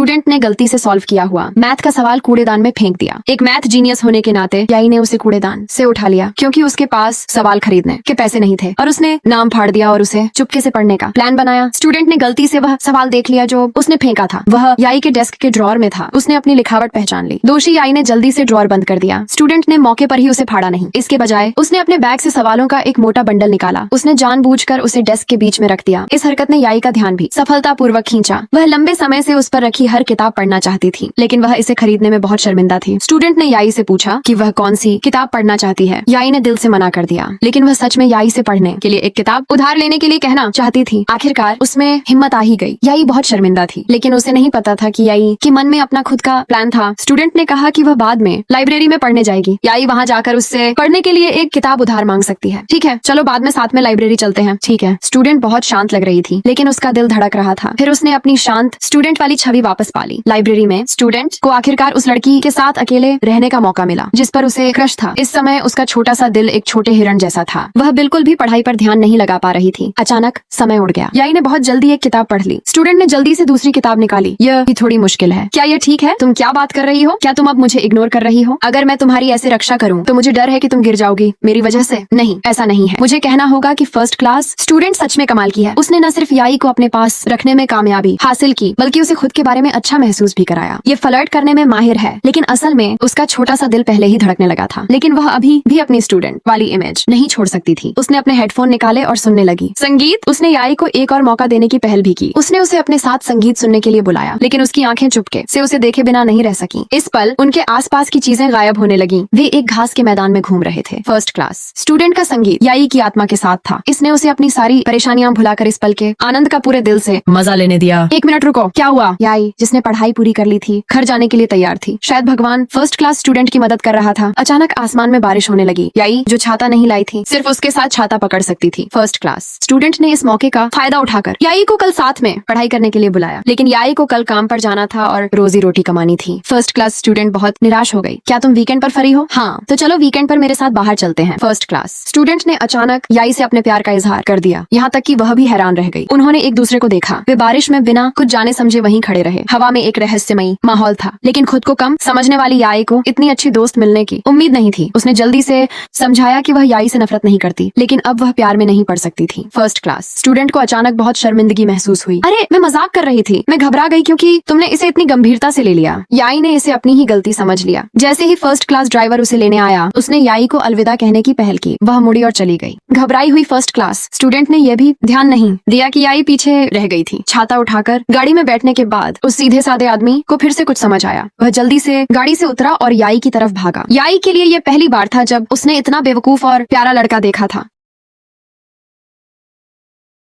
Student ने गलती से सॉल्व किया हुआ मैथ का सवाल कूड़ेदान में फेंक दिया। एक मैथ जीनियस होने के नाते याई ने उसे कूड़ेदान से उठा लिया क्योंकि उसके पास सवाल खरीदने के पैसे नहीं थे और उसने नाम फाड़ दिया और उसे चुपके से पढ़ने का प्लान बनाया। स्टूडेंट ने गलती से वह सवाल देख लिया जो उसने फेंका था। वह याई के डेस्क के ड्रॉर में था। उसने अपनी लिखावट पहचान ली। दोषी याई ने जल्दी से ड्रॉर बंद कर दिया। स्टूडेंट ने मौके पर ही उसे फाड़ा नहीं, इसके बजाय उसने अपने बैग से सवालों का एक मोटा बंडल निकाला। उसने जानबूझकर उसे डेस्क के बीच में रख दिया। इस हरकत ने याई का ध्यान भी सफलतापूर्वक खींचा। वह लंबे समय से उस पर रखी हर किताब पढ़ना चाहती थी, लेकिन वह इसे खरीदने में बहुत शर्मिंदा थी। स्टूडेंट ने याई से पूछा कि वह कौन सी किताब पढ़ना चाहती है। याई ने दिल से मना कर दिया, लेकिन वह सच में याई से पढ़ने के लिए एक किताब उधार लेने के लिए कहना चाहती थी। आखिरकार उसमें हिम्मत आ ही गई। याई बहुत शर्मिंदा थी, लेकिन उसे नहीं पता था कि याई के मन में अपना खुद का प्लान था। स्टूडेंट ने कहा कि वह बाद में लाइब्रेरी में पढ़ने जाएगी। याई वहाँ जाकर उससे पढ़ने के लिए एक किताब उधार मांग सकती है। ठीक है, चलो बाद में साथ में लाइब्रेरी चलते हैं। ठीक है। स्टूडेंट बहुत शांत लग रही थी, लेकिन उसका दिल धड़क रहा था। फिर उसने अपनी शांत स्टूडेंट वाली छवि वापस पा ली। लाइब्रेरी में स्टूडेंट को आखिरकार उस लड़की के साथ अकेले रहने का मौका मिला जिस पर उसे क्रश था। इस समय उसका छोटा सा दिल एक छोटे हिरण जैसा था। वह बिल्कुल भी पढ़ाई पर ध्यान नहीं लगा पा रही थी। अचानक समय उड़ गया। याई ने बहुत जल्दी एक किताब पढ़ ली। स्टूडेंट ने जल्दी से दूसरी किताब निकाली। यह भी थोड़ी मुश्किल है। क्या यह ठीक है? तुम क्या बात कर रही हो? क्या तुम अब मुझे इग्नोर कर रही हो? अगर मैं तुम्हारी ऐसे रक्षा करूं तो मुझे डर है कि तुम गिर जाओगी मेरी वजह से। नहीं, ऐसा नहीं है। मुझे कहना होगा कि फर्स्ट क्लास स्टूडेंट सच में कमाल की है। उसने न सिर्फ याई को अपने पास रखने में कामयाबी हासिल की, बल्कि उसे खुद के बारे में अच्छा महसूस भी कराया। ये फ्लर्ट करने में माहिर है, लेकिन असल में उसका छोटा सा दिल पहले ही धड़कने लगा था। लेकिन वह अभी भी अपनी स्टूडेंट वाली इमेज नहीं छोड़ सकती थी। उसने अपने हेडफोन निकाले और सुनने लगी संगीत। उसने याई को एक और मौका देने की पहल भी की। उसने उसे अपने साथ संगीत सुनने के लिए बुलाया, लेकिन उसकी आंखें चुपके से उसे देखे बिना नहीं रह सकी। इस पल उनके आसपास की चीजें गायब होने लगी। वे एक घास के मैदान में घूम रहे थे। फर्स्ट क्लास स्टूडेंट का संगीत याई की आत्मा के साथ था। इसने उसे अपनी सारी परेशानियां भुलाकर इस पल के आनंद का पूरे दिल से मजा लेने दिया। एक मिनट रुको, क्या हुआ? याई, जिसने पढ़ाई पूरी कर ली थी, घर जाने के लिए तैयार थी। शायद भगवान फर्स्ट क्लास स्टूडेंट की मदद कर रहा था। अचानक आसमान में बारिश होने लगी। याई, जो छाता नहीं लाई थी, सिर्फ उसके साथ छाता पकड़ सकती थी। फर्स्ट क्लास स्टूडेंट ने इस मौके का फायदा उठाकर याई को कल साथ में पढ़ाई करने के लिए बुलाया, लेकिन याई को कल काम पर जाना था और रोजी रोटी कमानी थी। फर्स्ट क्लास स्टूडेंट बहुत निराश हो गई। क्या तुम वीकेंड पर फ्री हो? हाँ, तो चलो वीकेंड पर मेरे साथ बाहर चलते हैं। फर्स्ट क्लास स्टूडेंट ने अचानक याई से अपने प्यार का इजहार कर दिया, यहाँ तक कि वह भी हैरान रह गई। उन्होंने एक दूसरे को देखा। वे बारिश में बिना कुछ जाने समझे वहीं खड़े रहे। हवा में एक रहस्यमयी माहौल था, लेकिन खुद को कम समझने वाली याई को इतनी अच्छी दोस्त मिलने की उम्मीद नहीं थी। उसने जल्दी से समझाया कि वह याई से नफरत नहीं करती, लेकिन अब वह प्यार में नहीं पड़ सकती थी। फर्स्ट क्लास स्टूडेंट को अचानक बहुत शर्मिंदगी महसूस हुई। अरे, मैं मजाक कर रही थी। मैं घबरा गई क्योंकि तुमने इसे इतनी गंभीरता से ले लिया। याई ने इसे अपनी ही गलती समझ लिया। जैसे ही फर्स्ट क्लास ड्राइवर उसे लेने आया, उसने याई को अलविदा कहने की पहल की। वह मुड़ी और चली गई। घबराई हुई फर्स्ट क्लास स्टूडेंट ने यह भी ध्यान नहीं दिया कि याई पीछे रह गई थी। छाता उठाकर गाड़ी में बैठने के बाद उस सीधे साधे आदमी को फिर से कुछ समझ आया। वह जल्दी से गाड़ी से उतरा और याई की तरफ भागा। याई के लिए यह पहली बार था जब उसने इतना बेवकूफ और प्यारा लड़का देखा था।